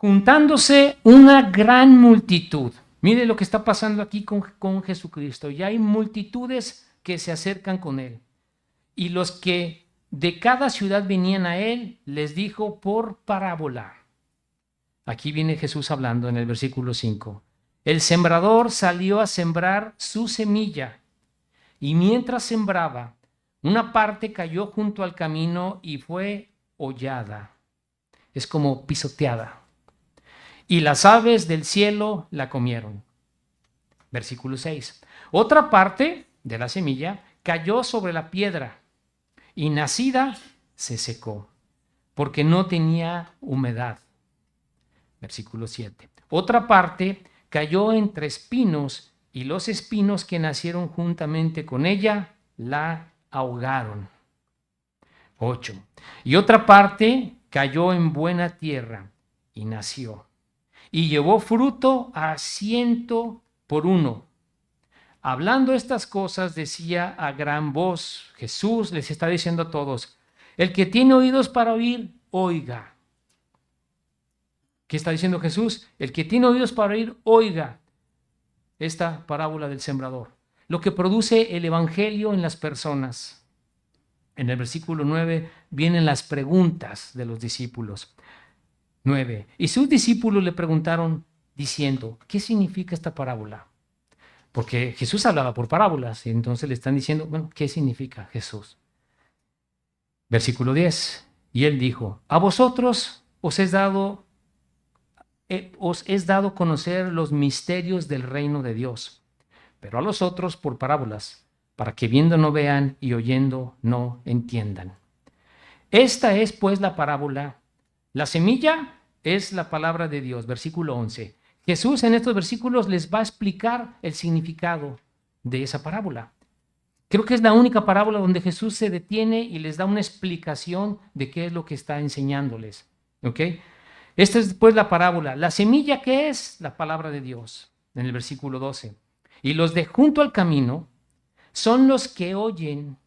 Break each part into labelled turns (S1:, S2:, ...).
S1: Juntándose una gran multitud. Mire lo que está pasando aquí con Jesucristo. Ya hay multitudes que se acercan con él. Y los que de cada ciudad venían a él, les dijo por parábola. Aquí viene Jesús hablando en el versículo 5. El sembrador salió a sembrar su semilla, y mientras sembraba, una parte cayó junto al camino y fue hollada. Es como pisoteada. Y las aves del cielo la comieron. Versículo 6. Otra parte de la semilla cayó sobre la piedra, y nacida se secó, porque no tenía humedad. Versículo 7. Otra parte cayó entre espinos, y los espinos que nacieron juntamente con ella la ahogaron. 8. Y otra parte cayó en buena tierra y nació, y llevó fruto a 100 por uno. Hablando estas cosas, decía a gran voz, Jesús les está diciendo a todos, el que tiene oídos para oír, oiga. ¿Qué está diciendo Jesús? El que tiene oídos para oír, oiga esta parábola del sembrador. Lo que produce el evangelio en las personas. En el versículo 9 vienen las preguntas de los discípulos. 9. Y sus discípulos le preguntaron diciendo, ¿qué significa esta parábola? Porque Jesús hablaba por parábolas y entonces le están diciendo, bueno, ¿qué significa Jesús? Versículo 10. Y él dijo, a vosotros os es dado conocer los misterios del reino de Dios, pero a los otros por parábolas, para que viendo no vean y oyendo no entiendan. Esta es pues la parábola. La semilla es la palabra de Dios. Versículo 11. Jesús en estos versículos les va a explicar el significado de esa parábola. Creo que es la única parábola donde Jesús se detiene y les da una explicación de qué es lo que está enseñándoles. ¿Ok? Esta es pues la parábola. La semilla, ¿qué es? La palabra de Dios, en el versículo 12. Y los de junto al camino son los que oyen,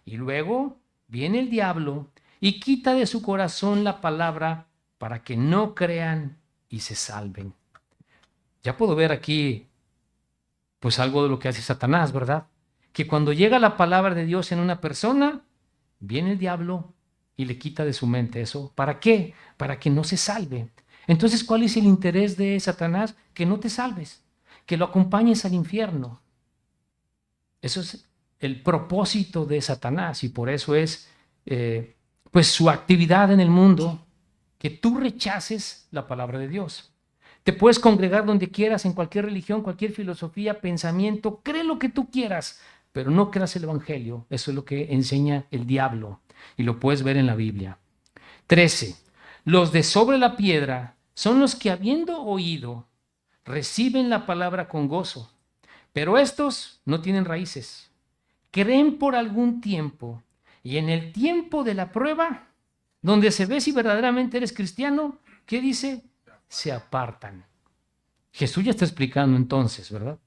S1: y luego viene el diablo y quita de su corazón la palabra para que no crean y se salven. Ya puedo ver aquí pues algo de lo que hace Satanás, ¿verdad? Que cuando llega la palabra de Dios en una persona, viene el diablo y le quita de su mente eso. ¿Para qué? Para que no se salve. Entonces, ¿cuál es el interés de Satanás? Que no te salves, que lo acompañes al infierno. Eso es el propósito de Satanás y por eso es pues su actividad en el mundo, que tú rechaces la palabra de Dios. Te puedes congregar donde quieras, en cualquier religión, cualquier filosofía, pensamiento, cree lo que tú quieras, pero no creas el evangelio. Eso es lo que enseña el diablo y lo puedes ver en la Biblia. 13. Los de sobre la piedra son los que habiendo oído, reciben la palabra con gozo, pero estos no tienen raíces. Creen por algún tiempo y en el tiempo de la prueba, donde se ve si verdaderamente eres cristiano, ¿qué dice? Se apartan. Jesús ya está explicando entonces, ¿verdad?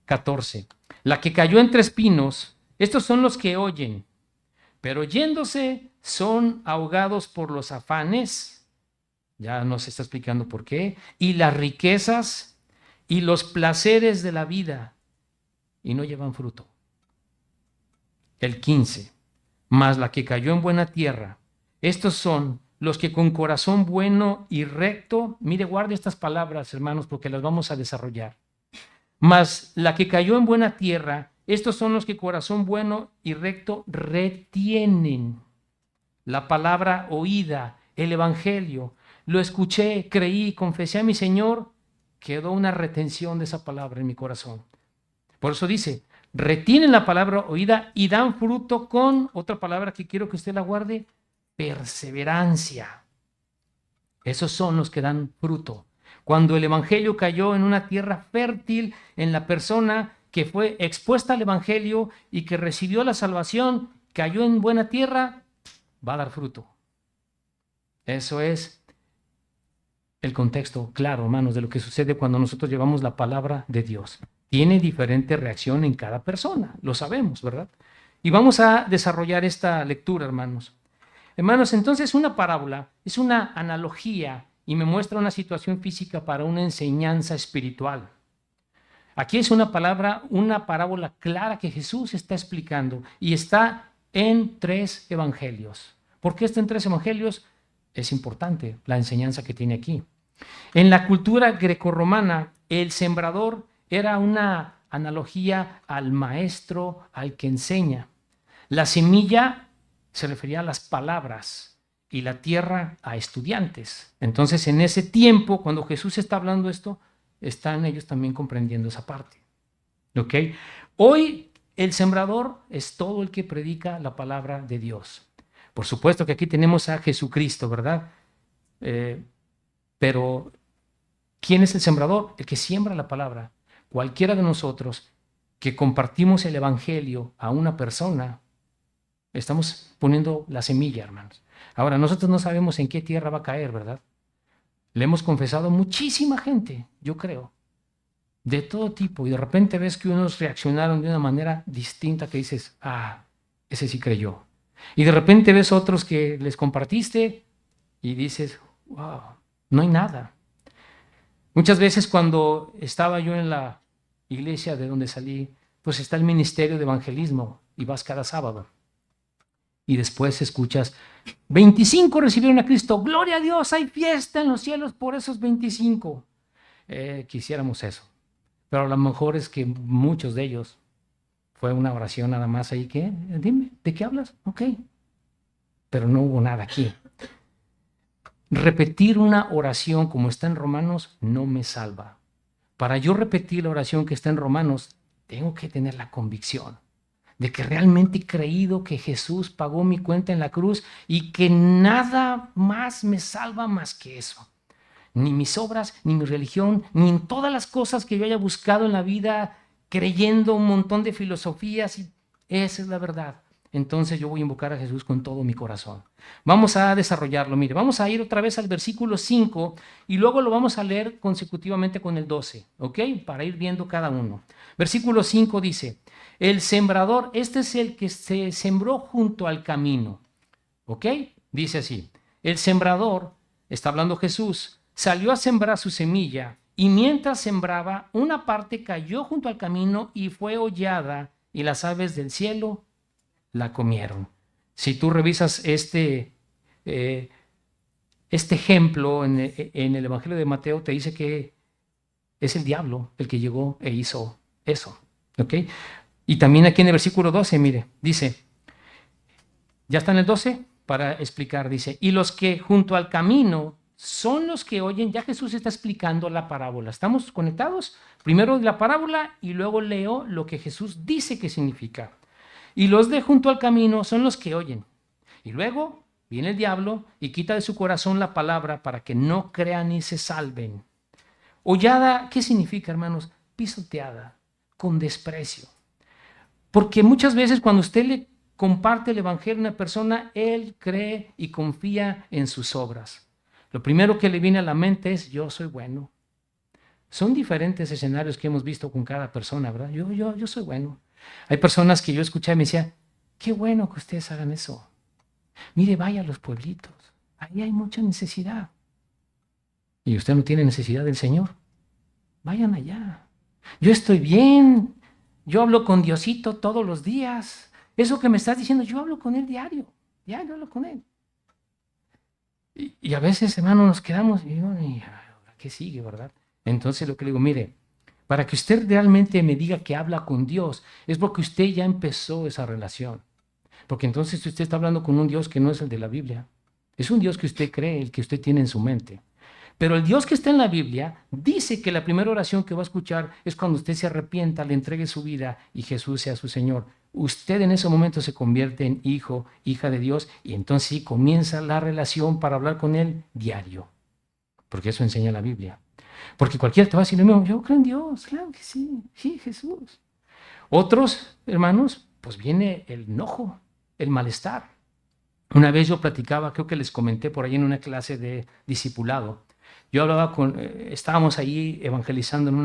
S1: 14. La que cayó entre espinos, estos son los que oyen, pero yéndose son ahogados por los afanes, ya nos está explicando por qué, y las riquezas y los placeres de la vida, y no llevan fruto. El 15. Mas la que cayó en buena tierra, estos son los que con corazón bueno y recto, mire, guarde estas palabras, hermanos, porque las vamos a desarrollar. Mas la que cayó en buena tierra, estos son los que corazón bueno y recto retienen la palabra oída, el evangelio. Lo escuché, creí, confesé a mi Señor, quedó una retención de esa palabra en mi corazón. Por eso dice, retienen la palabra oída y dan fruto con, otra palabra que quiero que usted la guarde, perseverancia. Esos son los que dan fruto. Cuando el evangelio cayó en una tierra fértil en la persona que fue expuesta al evangelio y que recibió la salvación, cayó en buena tierra, va a dar fruto. Eso es el contexto claro, hermanos, de lo que sucede cuando nosotros llevamos la palabra de Dios. Tiene diferente reacción en cada persona, lo sabemos, ¿verdad? Y vamos a desarrollar esta lectura, hermanos. Hermanos, entonces una parábola es una analogía y me muestra una situación física para una enseñanza espiritual. Aquí es una parábola clara que Jesús está explicando y está en 3 evangelios. ¿Por qué está en 3 evangelios? Es importante la enseñanza que tiene aquí. En la cultura grecorromana, el sembrador era una analogía al maestro, al que enseña. La semilla se refería a las palabras y la tierra a estudiantes. Entonces, en ese tiempo, cuando Jesús está hablando esto, están ellos también comprendiendo esa parte. ¿Ok? Hoy el sembrador es todo el que predica la palabra de Dios. Por supuesto que aquí tenemos a Jesucristo, ¿verdad? Pero ¿quién es el sembrador? El que siembra la palabra. Cualquiera de nosotros que compartimos el evangelio a una persona, estamos poniendo la semilla, hermanos. Ahora, nosotros no sabemos en qué tierra va a caer, ¿verdad? Le hemos confesado a muchísima gente, yo creo, de todo tipo, y de repente ves que unos reaccionaron de una manera distinta que dices, ese sí creyó. Y de repente ves otros que les compartiste y dices, wow, no hay nada. Muchas veces cuando estaba yo en la iglesia de donde salí, pues está el ministerio de evangelismo y vas cada sábado. Y después escuchas, 25 recibieron a Cristo, gloria a Dios, hay fiesta en los cielos por esos 25. Quisiéramos eso. Pero a lo mejor es que muchos de ellos fue una oración nada más ahí que, dime, ¿de qué hablas? Ok. Pero no hubo nada aquí. Repetir una oración como está en Romanos no me salva. Para yo repetir la oración que está en Romanos, tengo que tener la convicción de que realmente he creído que Jesús pagó mi cuenta en la cruz y que nada más me salva más que eso. Ni mis obras, ni mi religión, ni en todas las cosas que yo haya buscado en la vida creyendo un montón de filosofías. Y esa es la verdad. Entonces yo voy a invocar a Jesús con todo mi corazón. Vamos a desarrollarlo. Mire, vamos a ir otra vez al versículo 5 y luego lo vamos a leer consecutivamente con el 12, ¿ok? Para ir viendo cada uno. Versículo 5 dice, el sembrador, este es el que se sembró junto al camino, ¿ok? Dice así, el sembrador, está hablando Jesús, salió a sembrar su semilla y mientras sembraba, una parte cayó junto al camino y fue hollada y las aves del cielo la comieron. Si tú revisas este ejemplo en el Evangelio de Mateo, te dice que es el diablo el que llegó e hizo eso, ¿ok? Y también aquí en el versículo 12, mire, dice, ya está en el 12 para explicar, dice, y los que junto al camino son los que oyen, ya Jesús está explicando la parábola. ¿Estamos conectados? Primero la parábola y luego leo lo que Jesús dice que significa. Y los de junto al camino son los que oyen. Y luego viene el diablo y quita de su corazón la palabra para que no crean y se salven. Hollada, ¿qué significa, hermanos? Pisoteada, con desprecio. Porque muchas veces cuando usted le comparte el evangelio a una persona, él cree y confía en sus obras. Lo primero que le viene a la mente es, yo soy bueno. Son diferentes escenarios que hemos visto con cada persona, ¿verdad? Yo soy bueno. Hay personas que yo escuché y me decían, qué bueno que ustedes hagan eso. Mire, vaya a los pueblitos, ahí hay mucha necesidad. Y usted no tiene necesidad del Señor. Vayan allá. Yo estoy bien, yo hablo con Diosito todos los días. Eso que me estás diciendo, yo hablo con Él diario hablo con Él. Y a veces, hermano, nos quedamos y digo, ¿qué sigue, verdad? Entonces lo que le digo, mire, para que usted realmente me diga que habla con Dios, es porque usted ya empezó esa relación. Porque entonces usted está hablando con un Dios que no es el de la Biblia. Es un Dios que usted cree, el que usted tiene en su mente. Pero el Dios que está en la Biblia dice que la primera oración que va a escuchar es cuando usted se arrepienta, le entregue su vida y Jesús sea su Señor. Usted en ese momento se convierte en hijo, hija de Dios y entonces sí comienza la relación para hablar con Él diario. Porque eso enseña la Biblia. Porque cualquiera te va a decir lo mismo, yo creo en Dios, claro que sí, Jesús. Otros, hermanos, pues viene el enojo, el malestar. Una vez yo platicaba, creo que les comenté por ahí en una clase de discipulado. Yo hablaba estábamos ahí evangelizando en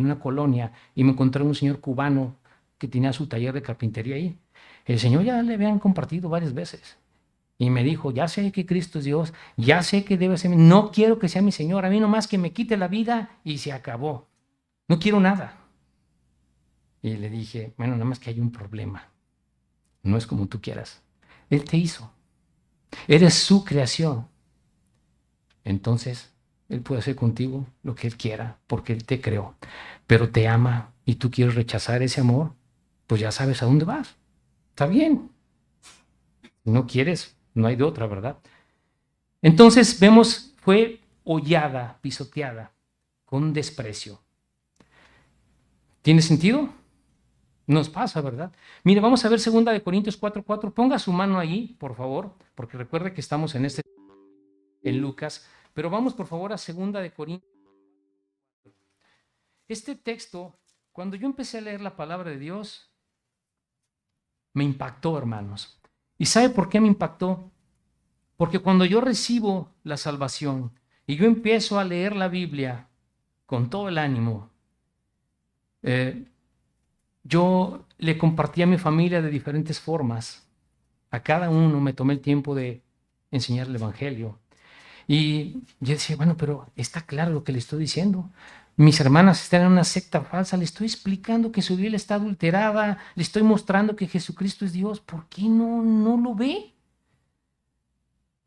S1: una colonia y me encontré un señor cubano que tenía su taller de carpintería ahí. El señor ya le habían compartido varias veces. Y me dijo, ya sé que Cristo es Dios, ya sé que debe ser, no quiero que sea mi Señor, a mí nomás que me quite la vida y se acabó. No quiero nada. Y le dije, bueno, nada más que hay un problema. No es como tú quieras. Él te hizo. Eres su creación. Entonces, Él puede hacer contigo lo que Él quiera, porque Él te creó. Pero te ama y tú quieres rechazar ese amor, pues ya sabes a dónde vas. Está bien. Si no quieres, no hay de otra, ¿verdad? Entonces vemos, fue hollada, pisoteada, con desprecio. ¿Tiene sentido? Nos pasa, ¿verdad? Mire, vamos a ver 2 Corintios 4:4. Ponga su mano ahí, por favor, porque recuerde que estamos en Lucas. Pero vamos, por favor, a 2 Corintios. Este texto, cuando yo empecé a leer la palabra de Dios, me impactó, hermanos. ¿Y sabe por qué me impactó? Porque cuando yo recibo la salvación y yo empiezo a leer la Biblia con todo el ánimo, eh, yo le compartí a mi familia de diferentes formas. A cada uno me tomé el tiempo de enseñar el Evangelio. Y yo decía, bueno, pero está claro lo que le estoy diciendo. Mis hermanas están en una secta falsa, le estoy explicando que su Biblia está adulterada, le estoy mostrando que Jesucristo es Dios. ¿Por qué no lo ve?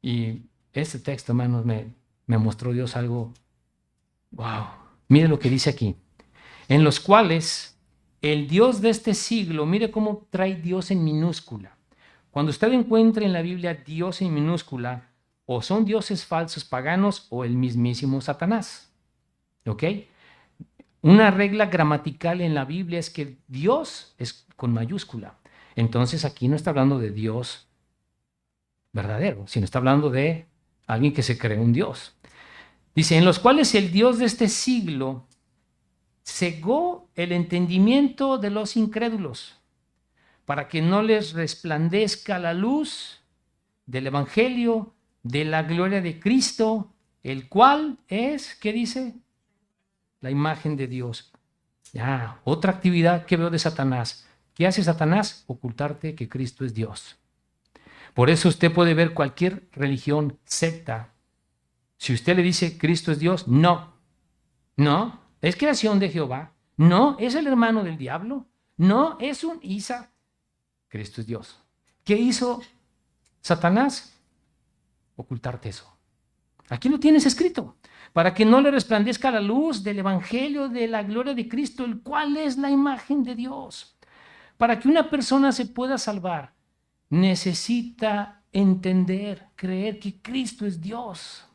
S1: Y este texto, hermanos, me mostró Dios algo. Wow. Mire lo que dice aquí. En los cuales el Dios de este siglo, mire cómo trae Dios en minúscula. Cuando usted encuentre en la Biblia Dios en minúscula, o son dioses falsos paganos o el mismísimo Satanás. ¿Ok? Una regla gramatical en la Biblia es que Dios es con mayúscula. Entonces aquí no está hablando de Dios verdadero, sino está hablando de alguien que se cree un Dios. Dice, en los cuales el Dios de este siglo cegó el entendimiento de los incrédulos para que no les resplandezca la luz del Evangelio de la gloria de Cristo, el cual es, ¿qué dice? La imagen de Dios. Ya, otra actividad que veo de Satanás. ¿Qué hace Satanás? Ocultarte que Cristo es Dios. Por eso usted puede ver cualquier religión, secta. Si usted le dice Cristo es Dios, no. No, es creación de Jehová. No, es el hermano del diablo. No, es un Isa. Cristo es Dios. ¿Qué hizo Satanás? Ocultarte eso. Aquí lo tienes escrito. Para que no le resplandezca la luz del Evangelio de la gloria de Cristo, el cual es la imagen de Dios. Para que una persona se pueda salvar, necesita entender, creer que Cristo es Dios.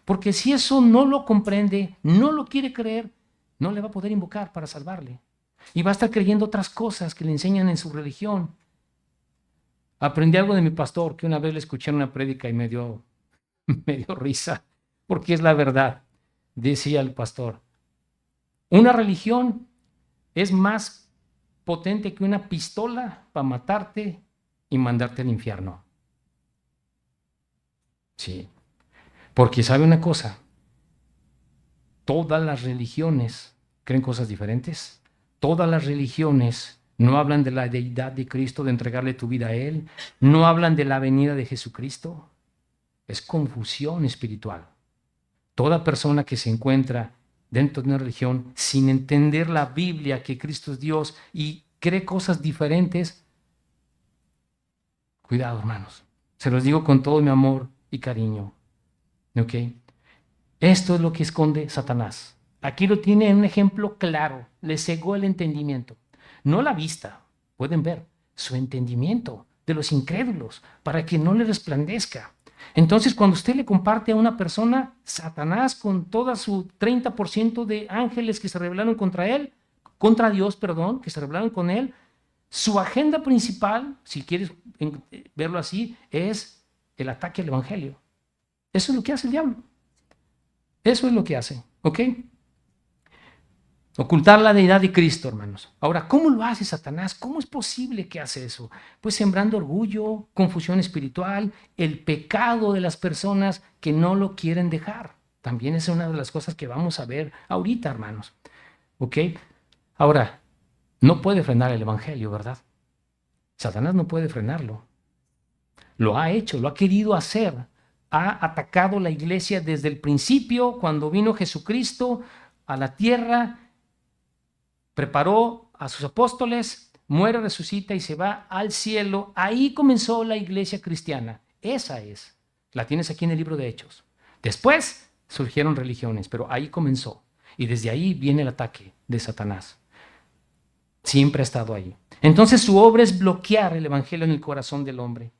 S1: Porque si eso no lo comprende, no lo quiere creer, no le va a poder invocar para salvarle. Y va a estar creyendo otras cosas que le enseñan en su religión. Aprendí algo de mi pastor, que una vez le escuché en una prédica y me dio risa, porque es la verdad. Decía el pastor, una religión es más potente que una pistola para matarte y mandarte al infierno. Sí, porque sabe una cosa, todas las religiones creen cosas diferentes. Todas las religiones no hablan de la deidad de Cristo, de entregarle tu vida a Él. No hablan de la venida de Jesucristo. Es confusión espiritual. Toda persona que se encuentra dentro de una religión sin entender la Biblia, que Cristo es Dios y cree cosas diferentes, cuidado, hermanos. Se los digo con todo mi amor y cariño. ¿Ok? Esto es lo que esconde Satanás. Aquí lo tiene en un ejemplo claro. Le cegó el entendimiento. No la vista, pueden ver, su entendimiento de los incrédulos, para que no le resplandezca. Entonces, cuando usted le comparte a una persona, Satanás con toda su 30% de ángeles que se rebelaron contra él, contra Dios, perdón, que se rebelaron con él, su agenda principal, si quieres verlo así, es el ataque al evangelio. Eso es lo que hace el diablo. Eso es lo que hace, ¿ok? Ocultar la deidad de Cristo, hermanos. Ahora, ¿cómo lo hace Satanás? ¿Cómo es posible que hace eso? Pues sembrando orgullo, confusión espiritual, el pecado de las personas que no lo quieren dejar. También es una de las cosas que vamos a ver ahorita, hermanos. ¿Ok? Ahora, no puede frenar el evangelio, ¿verdad? Satanás no puede frenarlo. Lo ha hecho, lo ha querido hacer. Ha atacado la iglesia desde el principio, cuando vino Jesucristo a la tierra, preparó a sus apóstoles, muere, resucita y se va al cielo. Ahí comenzó la iglesia cristiana. Esa es. La tienes aquí en el libro de Hechos. Después surgieron religiones, pero ahí comenzó. Y desde ahí viene el ataque de Satanás. Siempre ha estado ahí. Entonces su obra es bloquear el evangelio en el corazón del hombre.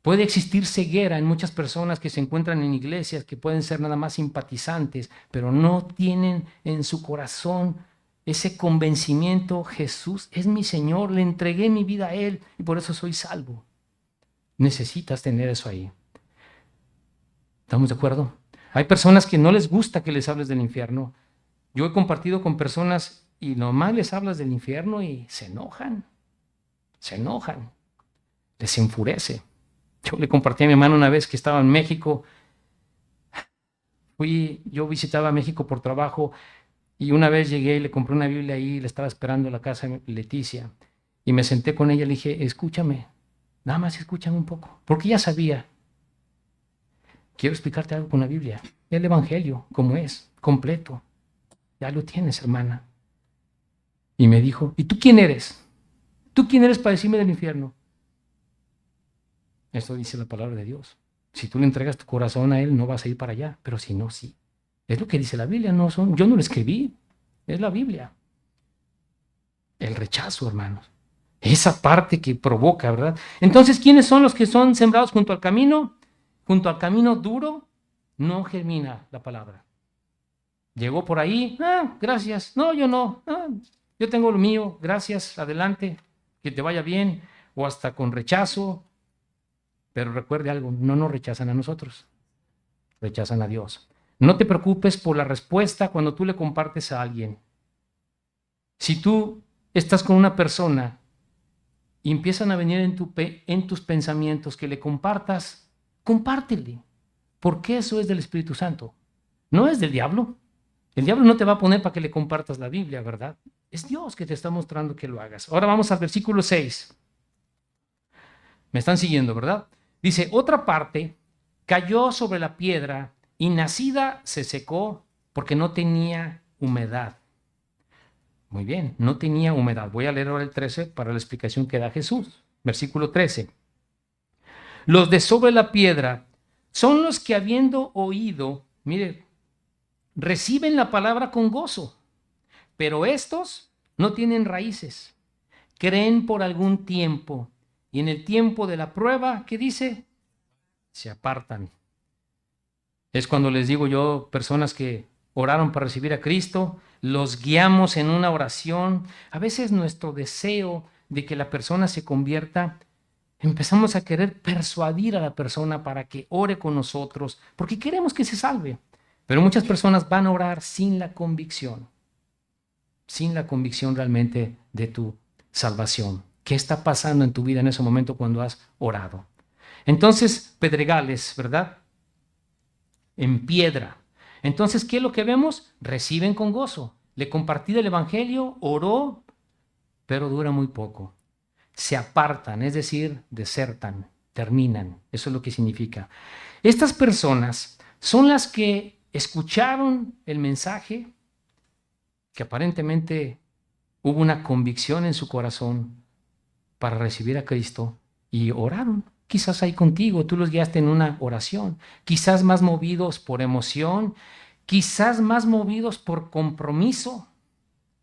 S1: Puede existir ceguera en muchas personas que se encuentran en iglesias que pueden ser nada más simpatizantes, pero no tienen en su corazón ese convencimiento: Jesús es mi Señor, le entregué mi vida a Él y por eso soy salvo. Necesitas tener eso ahí. ¿Estamos de acuerdo? Hay personas que no les gusta que les hables del infierno. Yo he compartido con personas y nomás les hablas del infierno y se enojan, les enfurece. Yo le compartí a mi hermano una vez que estaba en México. Yo visitaba México por trabajo y una vez llegué y le compré una Biblia ahí, le estaba esperando en la casa de Leticia y me senté con ella y le dije: escúchame, nada más escúchame un poco, porque ya sabía. Quiero explicarte algo con la Biblia, el Evangelio, como es, completo. Ya lo tienes, hermana. Y me dijo: ¿y tú quién eres? ¿Tú quién eres para decirme del infierno? Esto dice la palabra de Dios. Si tú le entregas tu corazón a Él, no vas a ir para allá, pero si no, sí. Es lo que dice la Biblia, yo no lo escribí, es la Biblia. El rechazo, hermanos. Esa parte que provoca, ¿verdad? Entonces, ¿quiénes son los que son sembrados junto al camino? Junto al camino duro, no germina la palabra. Llegó por ahí: gracias, no, yo no, yo tengo lo mío, gracias, adelante, que te vaya bien, o hasta con rechazo. Pero recuerde algo, no nos rechazan a nosotros, rechazan a Dios. No te preocupes por la respuesta cuando tú le compartes a alguien. Si tú estás con una persona y empiezan a venir en tus pensamientos que le compartas, compártele, porque eso es del Espíritu Santo, no es del diablo. El diablo no te va a poner para que le compartas la Biblia, ¿verdad? Es Dios que te está mostrando que lo hagas. Ahora vamos al versículo 6. Me están siguiendo, ¿verdad? Dice: otra parte cayó sobre la piedra y nacida se secó porque no tenía humedad. Muy bien, no tenía humedad. Voy a leer ahora el 13 para la explicación que da Jesús. Versículo 13. Los de sobre la piedra son los que, habiendo oído, mire, reciben la palabra con gozo, pero estos no tienen raíces. Creen por algún tiempo y en el tiempo de la prueba, ¿qué dice? Se apartan. Es cuando les digo yo, personas que oraron para recibir a Cristo, los guiamos en una oración. A veces nuestro deseo de que la persona se convierta, empezamos a querer persuadir a la persona para que ore con nosotros, porque queremos que se salve. Pero muchas personas van a orar sin la convicción realmente de tu salvación. ¿Qué está pasando en tu vida en ese momento cuando has orado? Entonces, pedregales, ¿verdad? En piedra. Entonces, ¿qué es lo que vemos? Reciben con gozo. Le compartí el evangelio, oró, pero dura muy poco. Se apartan, es decir, desertan, terminan. Eso es lo que significa. Estas personas son las que escucharon el mensaje, que aparentemente hubo una convicción en su corazón para recibir a Cristo y oraron. Quizás ahí contigo, tú los guiaste en una oración, quizás más movidos por emoción, quizás más movidos por compromiso.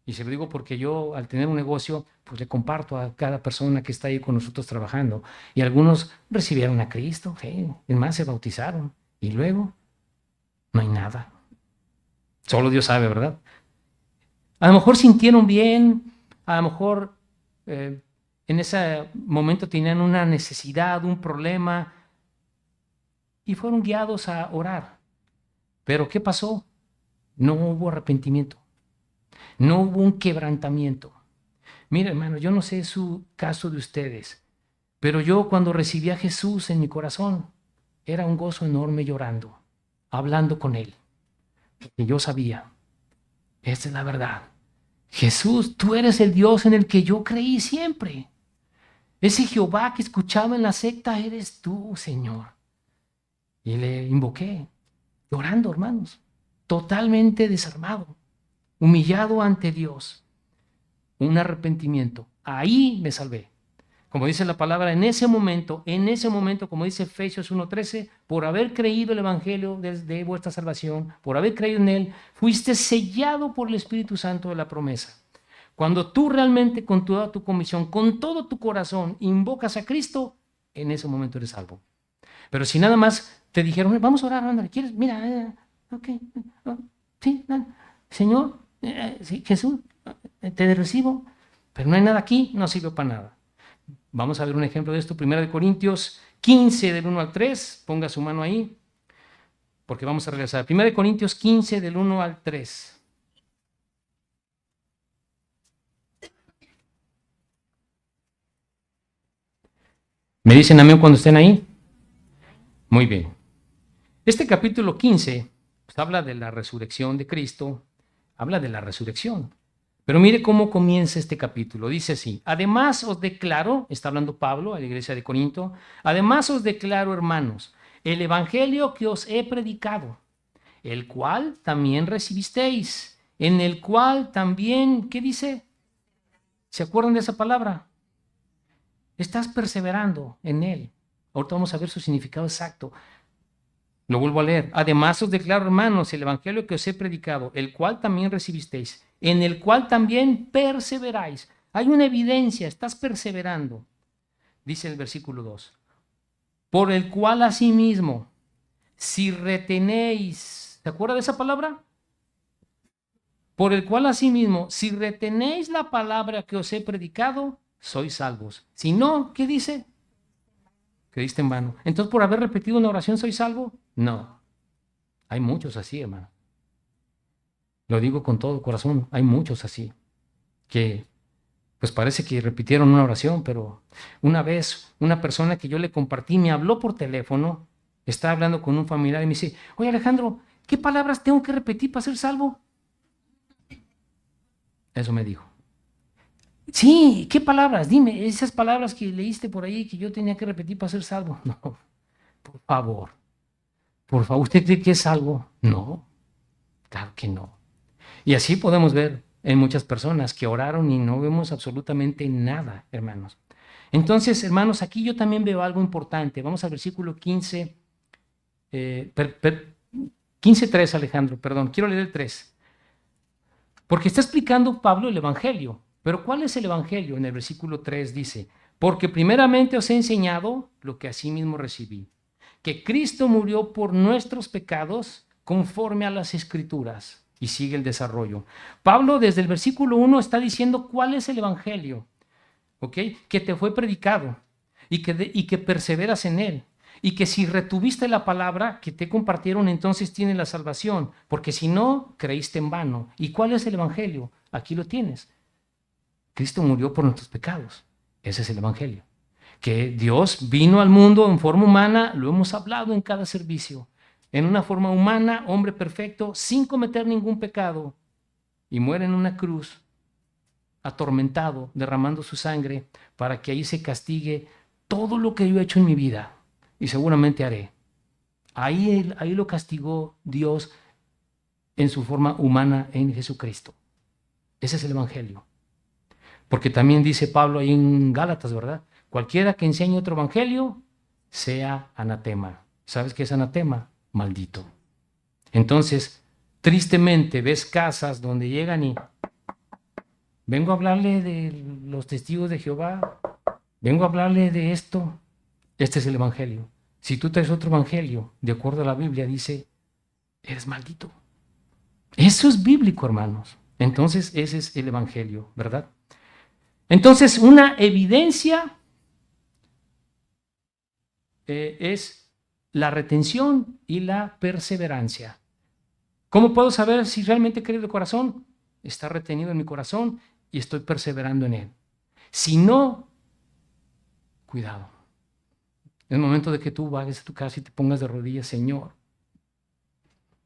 S1: Y se lo digo porque yo, al tener un negocio, pues le comparto a cada persona que está ahí con nosotros trabajando. Y algunos recibieron a Cristo, es más, se bautizaron. Y luego, no hay nada. Solo Dios sabe, ¿verdad? A lo mejor sintieron bien, a lo mejor en ese momento tenían una necesidad, un problema, y fueron guiados a orar. Pero ¿qué pasó? No hubo arrepentimiento, no hubo un quebrantamiento. Mira, hermano, yo no sé su caso de ustedes, pero yo cuando recibí a Jesús en mi corazón, era un gozo enorme llorando, hablando con Él, porque yo sabía, esta es la verdad. Jesús, tú eres el Dios en el que yo creí siempre. Ese Jehová que escuchaba en la secta eres tú, Señor. Y le invoqué, llorando, hermanos, totalmente desarmado, humillado ante Dios. Un arrepentimiento. Ahí me salvé. Como dice la palabra, en ese momento, como dice Efesios 1:13, por haber creído el evangelio de vuestra salvación, por haber creído en él, fuiste sellado por el Espíritu Santo de la promesa. Cuando tú realmente con toda tu convicción, con todo tu corazón, invocas a Cristo, en ese momento eres salvo. Pero si nada más te dijeron, vamos a orar, ándale, ¿quieres? Mira, ok, sí, Señor, sí, Jesús, te recibo, pero no hay nada aquí, no sirve para nada. Vamos a ver un ejemplo de esto, 1 Corintios 15, del 1 al 3, ponga su mano ahí, porque vamos a regresar. 1 Corintios 15, del 1 al 3. ¿Me dicen amén cuando estén ahí? Muy bien. Este capítulo 15 pues, habla de la resurrección de Cristo, habla de la resurrección. Pero mire cómo comienza este capítulo. Dice así: además os declaro, está hablando Pablo a la iglesia de Corinto, además os declaro, hermanos, el evangelio que os he predicado, el cual también recibisteis, en el cual también, ¿qué dice? ¿Se acuerdan de esa palabra? Estás perseverando en él. Ahorita vamos a ver su significado exacto. Lo vuelvo a leer. Además os declaro, hermanos, el evangelio que os he predicado, el cual también recibisteis, en el cual también perseveráis. Hay una evidencia, estás perseverando. Dice el versículo 2. Por el cual asimismo, si retenéis, ¿se acuerda de esa palabra? Por el cual asimismo, si retenéis la palabra que os he predicado, sois salvos. Si no, ¿qué dice? Creíste en vano. Entonces, por haber repetido una oración, ¿soy salvo? No. Hay muchos así, hermano. Lo digo con todo corazón. Hay muchos así. Que, pues parece que repitieron una oración, pero una vez, una persona que yo le compartí me habló por teléfono, estaba hablando con un familiar y me dice, oye Alejandro, ¿qué palabras tengo que repetir para ser salvo? Eso me dijo. Sí, ¿qué palabras? Dime, esas palabras que leíste por ahí que yo tenía que repetir para ser salvo. No, por favor. Por favor, ¿usted cree que es salvo? No, claro que no. Y así podemos ver en muchas personas que oraron y no vemos absolutamente nada, hermanos. Entonces, hermanos, aquí yo también veo algo importante. Vamos al versículo 15, 15:3, Alejandro, perdón, quiero leer el 3. Porque está explicando Pablo el Evangelio. Pero ¿cuál es el Evangelio? En el versículo 3 dice, porque primeramente os he enseñado lo que asimismo recibí, que Cristo murió por nuestros pecados conforme a las Escrituras. Y sigue el desarrollo. Pablo desde el versículo 1 está diciendo cuál es el Evangelio, ¿ok? Que te fue predicado y que perseveras en él. Y que si retuviste la palabra que te compartieron, entonces tienes la salvación. Porque si no, creíste en vano. ¿Y cuál es el Evangelio? Aquí lo tienes. Cristo murió por nuestros pecados. Ese es el Evangelio. Que Dios vino al mundo en forma humana, lo hemos hablado en cada servicio, en una forma humana, hombre perfecto, sin cometer ningún pecado, y muere en una cruz, atormentado, derramando su sangre, para que ahí se castigue todo lo que yo he hecho en mi vida, y seguramente haré. Ahí lo castigó Dios en su forma humana en Jesucristo. Ese es el Evangelio. Porque también dice Pablo ahí en Gálatas, ¿verdad? Cualquiera que enseñe otro evangelio, sea anatema. ¿Sabes qué es anatema? Maldito. Entonces, tristemente ves casas donde llegan y vengo a hablarle de los testigos de Jehová, vengo a hablarle de esto. Este es el evangelio. Si tú traes otro evangelio, de acuerdo a la Biblia, dice, eres maldito. Eso es bíblico, hermanos. Entonces, ese es el evangelio, ¿verdad? Entonces, una evidencia es la retención y la perseverancia. ¿Cómo puedo saber si realmente creo de corazón? Está retenido en mi corazón y estoy perseverando en él. Si no, cuidado. Es el momento de que tú vayas a tu casa y te pongas de rodillas, Señor.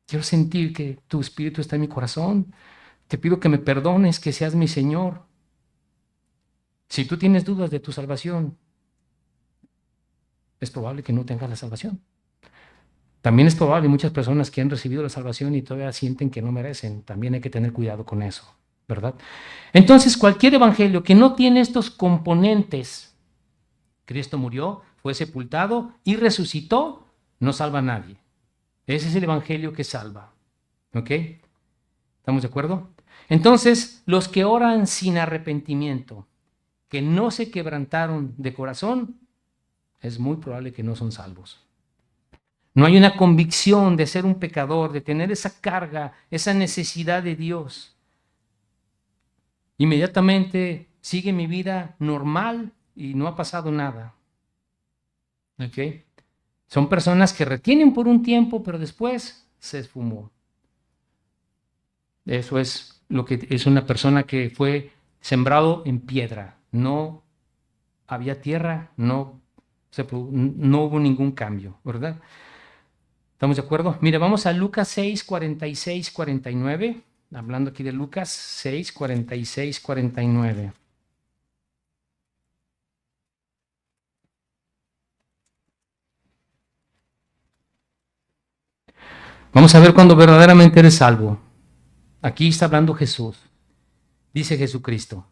S1: Quiero sentir que tu espíritu está en mi corazón. Te pido que me perdones, que seas mi Señor. Si tú tienes dudas de tu salvación, es probable que no tengas la salvación. También es probable muchas personas que han recibido la salvación y todavía sienten que no merecen. También hay que tener cuidado con eso, ¿verdad? Entonces, cualquier evangelio que no tiene estos componentes, Cristo murió, fue sepultado y resucitó, no salva a nadie. Ese es el evangelio que salva. ¿Ok? ¿Estamos de acuerdo? Entonces, los que oran sin arrepentimiento, que no se quebrantaron de corazón, es muy probable que no son salvos. No hay una convicción de ser un pecador, de tener esa carga, esa necesidad de Dios. Inmediatamente sigue mi vida normal y no ha pasado nada. ¿Ok? Son personas que retienen por un tiempo, pero después se esfumó. Eso es lo que es una persona que fue sembrado en piedra. No había tierra, no hubo ningún cambio, ¿verdad? ¿Estamos de acuerdo? Mire, vamos a Lucas 6, 46, 49. Hablando aquí de Lucas 6, 46, 49. Vamos a ver cuando verdaderamente eres salvo. Aquí está hablando Jesús. Dice Jesucristo: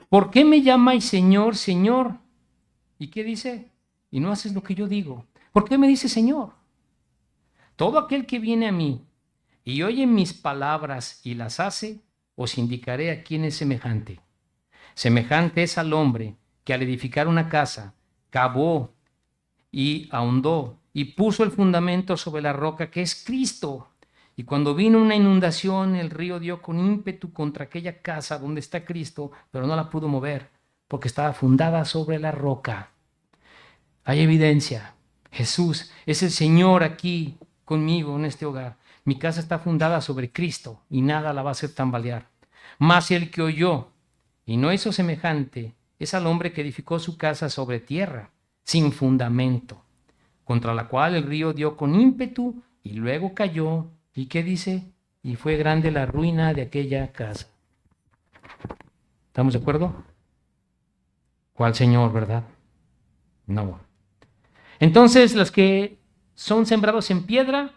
S1: ¿por qué me llamáis Señor, Señor? ¿Y qué dice? Y no haces lo que yo digo. ¿Por qué me dice Señor? Todo aquel que viene a mí y oye mis palabras y las hace, os indicaré a quién es semejante. Semejante es al hombre que al edificar una casa, cavó y ahondó y puso el fundamento sobre la roca que es Cristo. Y cuando vino una inundación, el río dio con ímpetu contra aquella casa donde está Cristo, pero no la pudo mover porque estaba fundada sobre la roca. Hay evidencia. Jesús es el Señor aquí conmigo en este hogar. Mi casa está fundada sobre Cristo y nada la va a hacer tambalear. Mas el que oyó y no hizo semejante es al hombre que edificó su casa sobre tierra, sin fundamento, contra la cual el río dio con ímpetu y luego cayó. ¿Y qué dice? Y fue grande la ruina de aquella casa. ¿Estamos de acuerdo? ¿Cuál Señor, verdad? No. Entonces, los que son sembrados en piedra,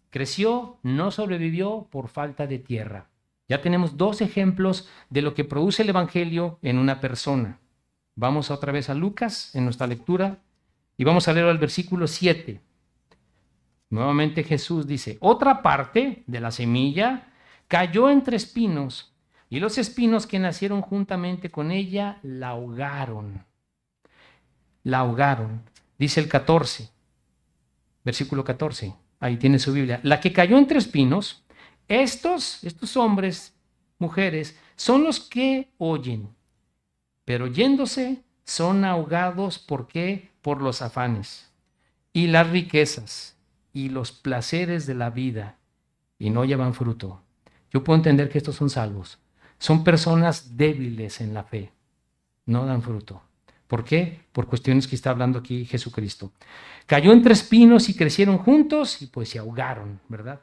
S1: creció, no sobrevivió por falta de tierra. Ya tenemos dos ejemplos de lo que produce el Evangelio en una persona. Vamos otra vez a Lucas en nuestra lectura y vamos a leer el versículo 7. Nuevamente Jesús dice: otra parte de la semilla cayó entre espinos y los espinos que nacieron juntamente con ella la ahogaron. La ahogaron. Dice el 14, versículo 14. Ahí tiene su Biblia. La que cayó entre espinos, estos hombres, mujeres, son los que oyen, pero yéndose son ahogados. ¿Por qué? Por los afanes y las riquezas y los placeres de la vida y no llevan fruto. Yo puedo entender que estos son salvos. Son personas débiles en la fe. No dan fruto. ¿Por qué? Por cuestiones que está hablando aquí Jesucristo. Cayó entre espinos y crecieron juntos y pues se ahogaron, ¿verdad?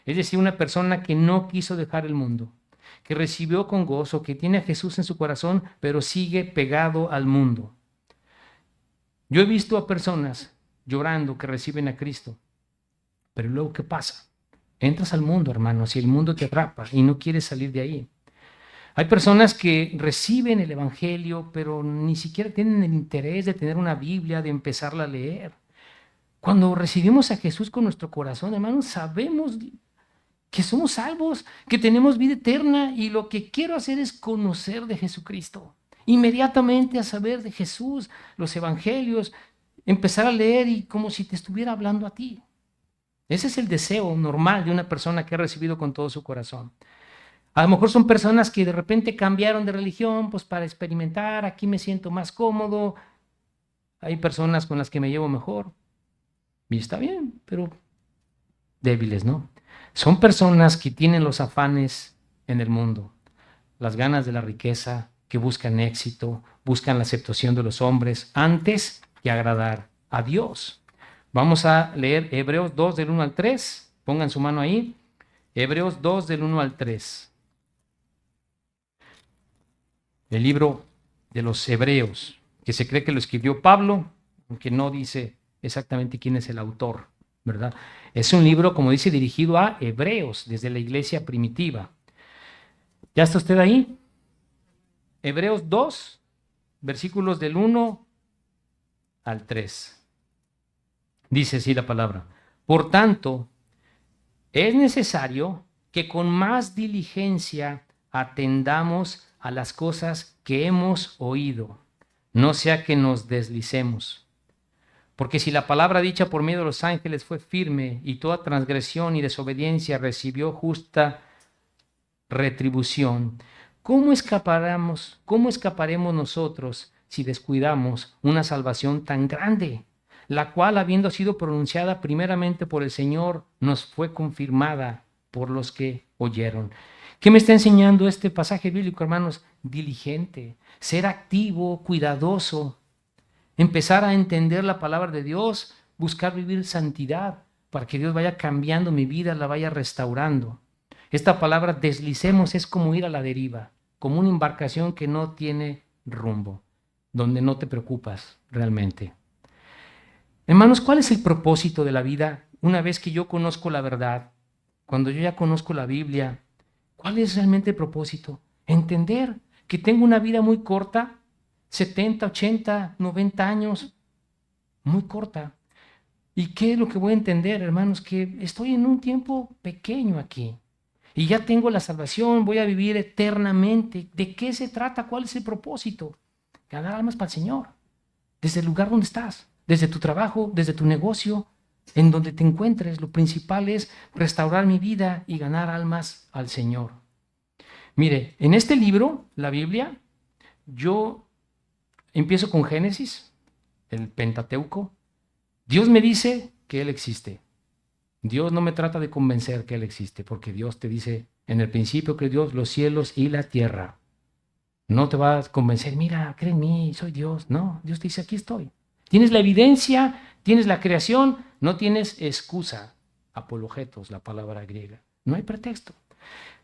S1: Es decir, una persona que no quiso dejar el mundo, que recibió con gozo, que tiene a Jesús en su corazón, pero sigue pegado al mundo. Yo he visto a personas llorando que reciben a Cristo, pero luego ¿qué pasa? Entras al mundo, hermano, si el mundo te atrapa y no quieres salir de ahí. Hay personas que reciben el Evangelio, pero ni siquiera tienen el interés de tener una Biblia, de empezarla a leer. Cuando recibimos a Jesús con nuestro corazón, hermanos, sabemos que somos salvos, que tenemos vida eterna y lo que quiero hacer es conocer de Jesucristo. Inmediatamente a saber de Jesús, los Evangelios, empezar a leer y como si te estuviera hablando a ti. Ese es el deseo normal de una persona que ha recibido con todo su corazón. A lo mejor son personas que de repente cambiaron de religión, pues para experimentar, aquí me siento más cómodo. Hay personas con las que me llevo mejor. Y está bien, pero débiles, ¿no? Son personas que tienen los afanes en el mundo, las ganas de la riqueza, que buscan éxito, buscan la aceptación de los hombres antes que agradar a Dios. Vamos a leer Hebreos 2 del 1 al 3. Pongan su mano ahí. Hebreos 2 del 1 al 3. El libro de los Hebreos, que se cree que lo escribió Pablo, aunque no dice exactamente quién es el autor, ¿verdad? Es un libro, como dice, dirigido a hebreos desde la iglesia primitiva. ¿Ya está usted ahí? Hebreos 2, versículos del 1 al 3. Dice así la palabra. Por tanto, es necesario que con más diligencia atendamos a las cosas que hemos oído, no sea que nos deslicemos. Porque si la palabra dicha por medio de los ángeles fue firme y toda transgresión y desobediencia recibió justa retribución, cómo escaparemos nosotros si descuidamos una salvación tan grande, la cual, habiendo sido pronunciada primeramente por el Señor, nos fue confirmada por los que oyeron? ¿Qué me está enseñando este pasaje bíblico, hermanos? Diligente, ser activo, cuidadoso, empezar a entender la palabra de Dios, buscar vivir santidad para que Dios vaya cambiando mi vida, la vaya restaurando. Esta palabra deslicemos es como ir a la deriva, como una embarcación que no tiene rumbo, donde no te preocupas realmente. Hermanos, ¿cuál es el propósito de la vida una vez que yo conozco la verdad? Cuando yo ya conozco la Biblia, ¿cuál es realmente el propósito? Entender que tengo una vida muy corta, 70, 80, 90 años, muy corta. ¿Y qué es lo que voy a entender, hermanos? Que estoy en un tiempo pequeño aquí. Y ya tengo la salvación, voy a vivir eternamente. ¿De qué se trata? ¿Cuál es el propósito? Ganar almas para el Señor. Desde el lugar donde estás, desde tu trabajo, desde tu negocio, en donde te encuentres. Lo principal es restaurar mi vida y ganar almas al Señor. Mire, en este libro, la Biblia, yo empiezo con Génesis, el Pentateuco. Dios me dice que Él existe. Dios no me trata de convencer que Él existe, porque Dios te dice en el principio creó Dios los cielos y la tierra. No te va a convencer, mira, cree en mí, soy Dios. No, Dios te dice, aquí estoy. Tienes la evidencia, tienes la creación, no tienes excusa. Apologetos, la palabra griega. No hay pretexto.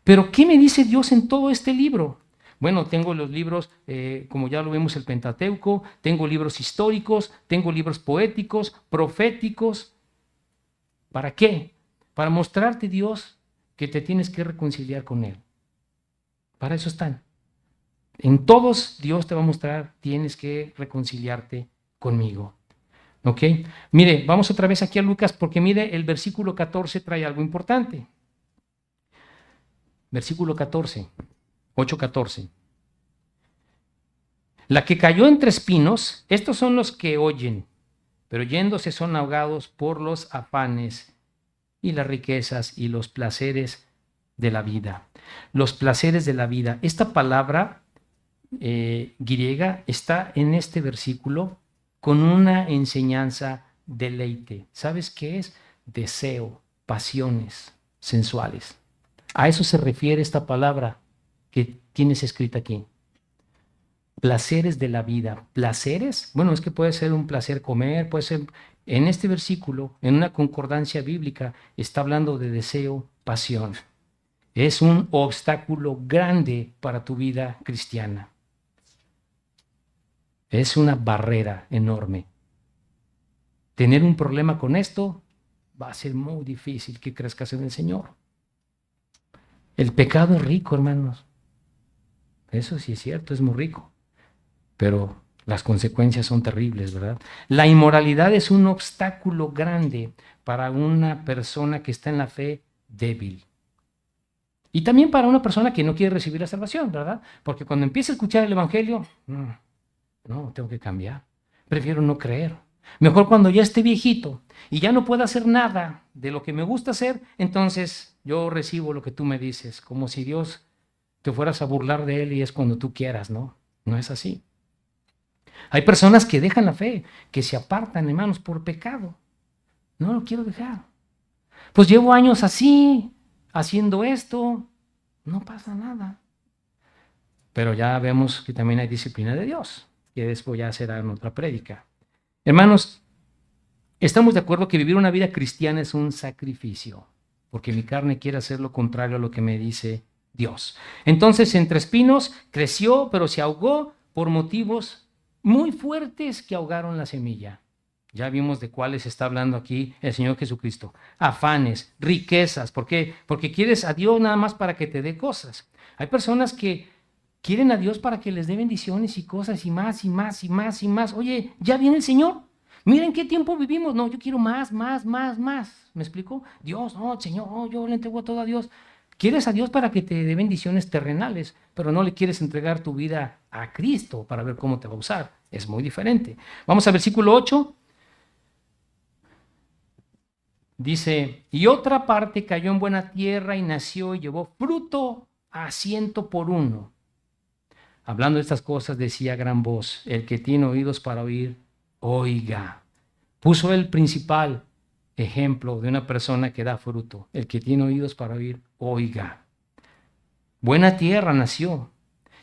S1: Pero ¿qué me dice Dios en todo este libro? Bueno, tengo los libros, como ya lo vimos, el Pentateuco, tengo libros históricos, tengo libros poéticos, proféticos. ¿Para qué? Para mostrarte, Dios, que te tienes que reconciliar con Él. Para eso están. En todos Dios te va a mostrar, tienes que reconciliarte conmigo. ¿Ok? Mire, vamos otra vez aquí a Lucas, porque mire, el versículo 14 trae algo importante. Versículo 14, 8:14. La que cayó entre espinos, estos son los que oyen, pero yéndose son ahogados por los afanes y las riquezas y los placeres de la vida. Los placeres de la vida. Esta palabra griega está en este versículo con una enseñanza deleite. ¿Sabes qué es? Deseo, pasiones sensuales. A eso se refiere esta palabra que tienes escrita aquí. Placeres de la vida. ¿Placeres? Bueno, es que puede ser un placer comer, puede ser... En este versículo, en una concordancia bíblica, está hablando de deseo, pasión. Es un obstáculo grande para tu vida cristiana. Es una barrera enorme. Tener un problema con esto va a ser muy difícil que crezcas en el Señor. El pecado es rico, hermanos. Eso sí es cierto, es muy rico. Pero las consecuencias son terribles, ¿verdad? La inmoralidad es un obstáculo grande para una persona que está en la fe débil. Y también para una persona que no quiere recibir la salvación, ¿verdad? Porque cuando empieza a escuchar el Evangelio, no, tengo que cambiar. Prefiero no creer. Mejor cuando ya esté viejito y ya no pueda hacer nada de lo que me gusta hacer, entonces yo recibo lo que tú me dices, como si Dios te fueras a burlar de Él y es cuando tú quieras, ¿no? No es así. Hay personas que dejan la fe, que se apartan, hermanos, por pecado. No lo quiero dejar. Pues llevo años así, haciendo esto, no pasa nada. Pero ya vemos que también hay disciplina de Dios, que después ya será en otra prédica. Hermanos, estamos de acuerdo que vivir una vida cristiana es un sacrificio, porque mi carne quiere hacer lo contrario a lo que me dice Dios. Entonces, entre espinos creció, pero se ahogó por motivos muy fuertes que ahogaron la semilla. Ya vimos de cuáles está hablando aquí el Señor Jesucristo. Afanes, riquezas. ¿Por qué? Porque quieres a Dios nada más para que te dé cosas. Hay personas que quieren a Dios para que les dé bendiciones y cosas y más y más y más y más. Oye, ya viene el Señor. Miren qué tiempo vivimos. No, yo quiero más, más, más, más. ¿Me explico? Dios, no, Señor, no, yo le entrego todo a Dios. Quieres a Dios para que te dé bendiciones terrenales, pero no le quieres entregar tu vida a Cristo para ver cómo te va a usar. Es muy diferente. Vamos al versículo 8. Dice, y otra parte cayó en buena tierra y nació y llevó fruto a 100 por 1. Hablando de estas cosas decía a gran voz, el que tiene oídos para oír, oiga. Puso el principal ejemplo de una persona que da fruto. El que tiene oídos para oír, oiga. Buena tierra nació.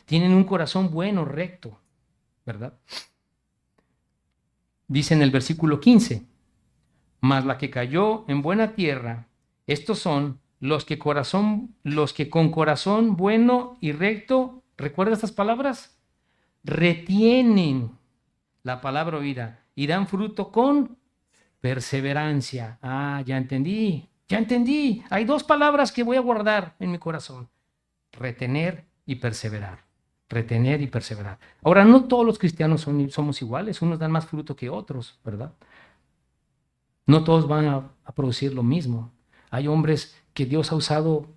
S1: Tienen un corazón bueno, recto, ¿verdad? Dice en el versículo 15, mas la que cayó en buena tierra, estos son los que con corazón bueno y recto, ¿recuerda estas palabras? Retienen la palabra oída y dan fruto con perseverancia. Ah, ya entendí, ya entendí. Hay dos palabras que voy a guardar en mi corazón: retener y perseverar. Retener y perseverar. Ahora, no todos los cristianos somos iguales, unos dan más fruto que otros, ¿verdad? No todos van a producir lo mismo. Hay hombres que Dios ha usado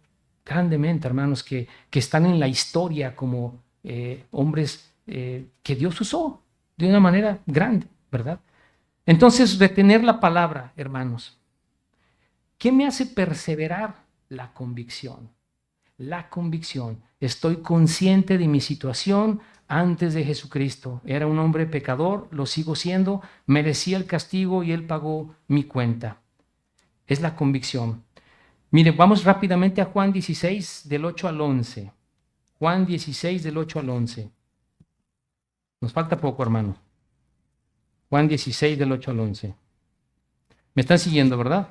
S1: grandemente, hermanos, que están en la historia como hombres que Dios usó de una manera grande, ¿verdad? Entonces, retener la palabra, hermanos. ¿Qué me hace perseverar? La convicción. La convicción. Estoy consciente de mi situación antes de Jesucristo. Era un hombre pecador, lo sigo siendo, merecía el castigo y Él pagó mi cuenta. Es la convicción. Mire, vamos rápidamente a Juan 16, del 8 al 11. Juan 16, del 8 al 11. Nos falta poco, hermano. Juan 16, del 8 al 11. ¿Me están siguiendo, verdad?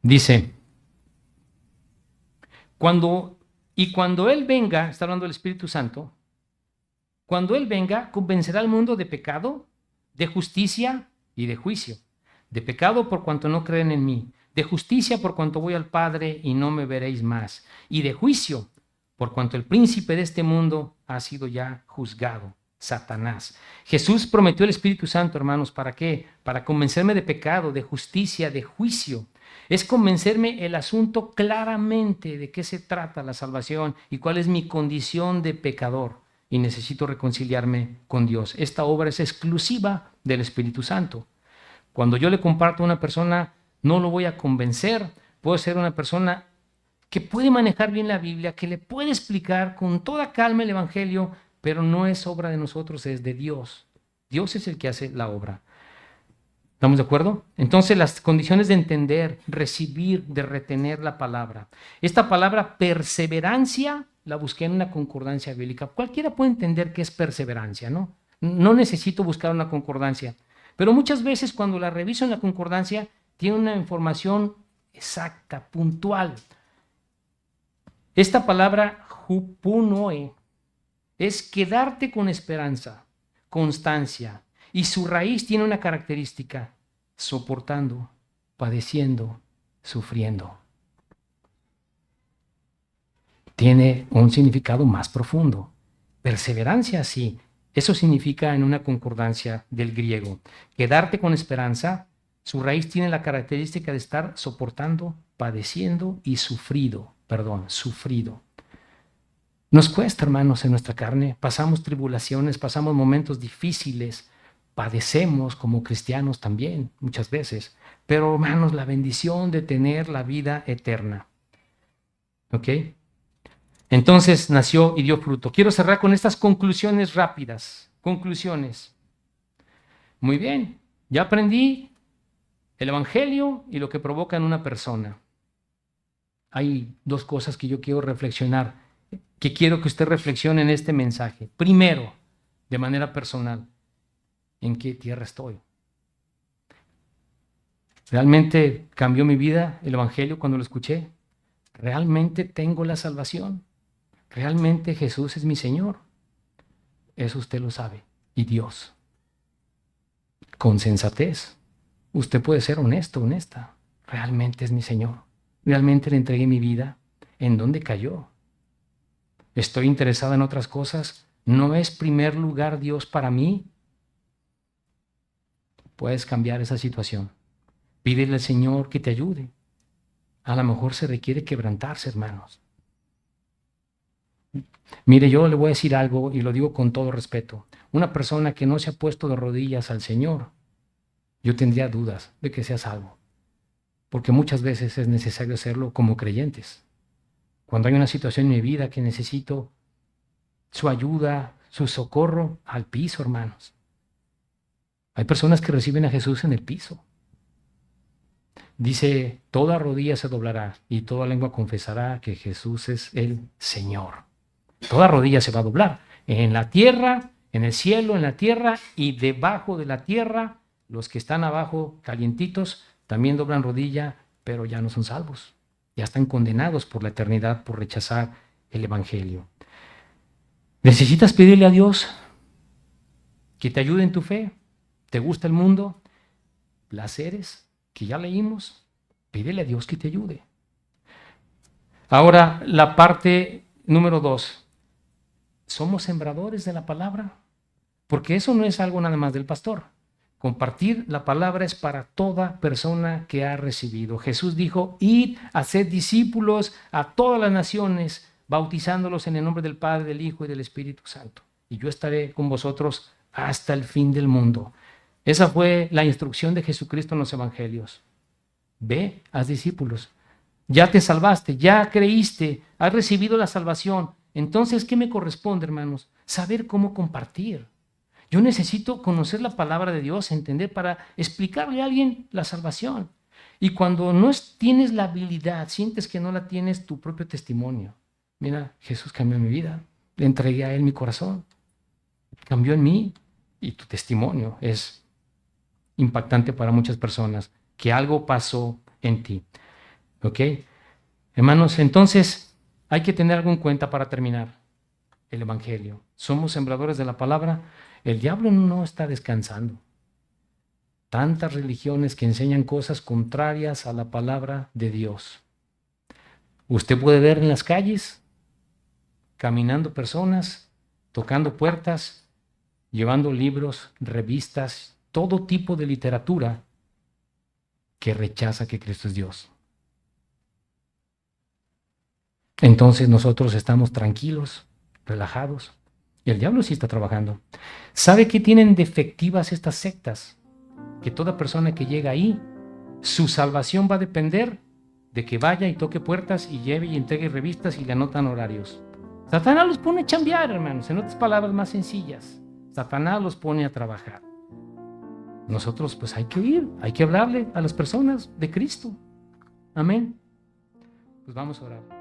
S1: Dice, cuando Él venga, está hablando del Espíritu Santo, cuando Él venga, convencerá al mundo de pecado, de justicia y de juicio. De pecado por cuanto no creen en mí, de justicia por cuanto voy al Padre y no me veréis más, y de juicio por cuanto el príncipe de este mundo ha sido ya juzgado, Satanás. Jesús prometió el Espíritu Santo, hermanos, ¿para qué? Para convencerme de pecado, de justicia, de juicio. Es convencerme el asunto claramente de qué se trata la salvación y cuál es mi condición de pecador y necesito reconciliarme con Dios. Esta obra es exclusiva del Espíritu Santo. Cuando yo le comparto a una persona, no lo voy a convencer. Puedo ser una persona que puede manejar bien la Biblia, que le puede explicar con toda calma el Evangelio, pero no es obra de nosotros, es de Dios. Dios es el que hace la obra. ¿Estamos de acuerdo? Entonces, las condiciones de entender, recibir, de retener la palabra. Esta palabra perseverancia la busqué en una concordancia bíblica. Cualquiera puede entender qué es perseverancia, ¿no? No necesito buscar una concordancia. Pero muchas veces cuando la reviso en la concordancia, tiene una información exacta, puntual. Esta palabra hupunoe es quedarte con esperanza, constancia. Y su raíz tiene una característica: soportando, padeciendo, sufriendo. Tiene un significado más profundo. Perseverancia, sí. Eso significa en una concordancia del griego. Quedarte con esperanza, su raíz tiene la característica de estar soportando, padeciendo y sufrido. Nos cuesta, hermanos, en nuestra carne. Pasamos tribulaciones, pasamos momentos difíciles, padecemos como cristianos también, muchas veces. Pero, hermanos, la bendición de tener la vida eterna. ¿Ok? Entonces nació y dio fruto. Quiero cerrar con estas conclusiones rápidas. Conclusiones. Muy bien, ya aprendí el Evangelio y lo que provoca en una persona. Hay dos cosas que yo quiero reflexionar, que quiero que usted reflexione en este mensaje. Primero, de manera personal, ¿en qué tierra estoy? ¿Realmente cambió mi vida el Evangelio cuando lo escuché? ¿Realmente tengo la salvación? ¿Realmente Jesús es mi Señor? Eso usted lo sabe. Y Dios, con sensatez, usted puede ser honesto, honesta. Realmente es mi Señor. Realmente le entregué mi vida. ¿En dónde cayó? ¿Estoy interesado en otras cosas? ¿No es primer lugar Dios para mí? Puedes cambiar esa situación. Pídele al Señor que te ayude. A lo mejor se requiere quebrantarse, hermanos. Mire, yo le voy a decir algo y lo digo con todo respeto. Una persona que no se ha puesto de rodillas al Señor, yo tendría dudas de que sea salvo. Porque muchas veces es necesario hacerlo como creyentes. Cuando hay una situación en mi vida que necesito su ayuda, su socorro, al piso, hermanos. Hay personas que reciben a Jesús en el piso. Dice, toda rodilla se doblará y toda lengua confesará que Jesús es el Señor. Toda rodilla se va a doblar. En la tierra, en el cielo, en la tierra y debajo de la tierra, los que están abajo calientitos también doblan rodilla, pero ya no son salvos. Ya están condenados por la eternidad por rechazar el Evangelio. ¿Necesitas pedirle a Dios que te ayude en tu fe? ¿Te gusta el mundo? ¿Placeres que ya leímos? Pídele a Dios que te ayude. Ahora, la parte número 2. ¿Somos sembradores de la palabra? Porque eso no es algo nada más del pastor. Compartir la palabra es para toda persona que ha recibido. Jesús dijo, id, haced discípulos a todas las naciones, bautizándolos en el nombre del Padre, del Hijo y del Espíritu Santo. Y yo estaré con vosotros hasta el fin del mundo. Esa fue la instrucción de Jesucristo en los evangelios. Ve, haz discípulos. Ya te salvaste, ya creíste, has recibido la salvación. Entonces, ¿qué me corresponde, hermanos? Saber cómo compartir. Yo necesito conocer la palabra de Dios, entender para explicarle a alguien la salvación. Y cuando no tienes la habilidad, sientes que no la tienes, tu propio testimonio. Mira, Jesús cambió mi vida, le entregué a Él mi corazón, cambió en mí y tu testimonio es impactante para muchas personas, que algo pasó en ti. ¿Ok? Hermanos, entonces hay que tener algo en cuenta para terminar el Evangelio. Somos sembradores de la palabra. El diablo no está descansando. Tantas religiones que enseñan cosas contrarias a la palabra de Dios. Usted puede ver en las calles, caminando personas, tocando puertas, llevando libros, revistas, todo tipo de literatura que rechaza que Cristo es Dios. Entonces nosotros estamos tranquilos, relajados, y el diablo sí está trabajando. ¿Sabe qué tienen defectivas estas sectas? Que toda persona que llega ahí, su salvación va a depender de que vaya y toque puertas y lleve y entregue revistas y le anotan horarios. Satanás los pone a chambear, hermanos, en otras palabras más sencillas. Satanás los pone a trabajar. Nosotros pues hay que ir, hay que hablarle a las personas de Cristo. Amén. Pues vamos a orar.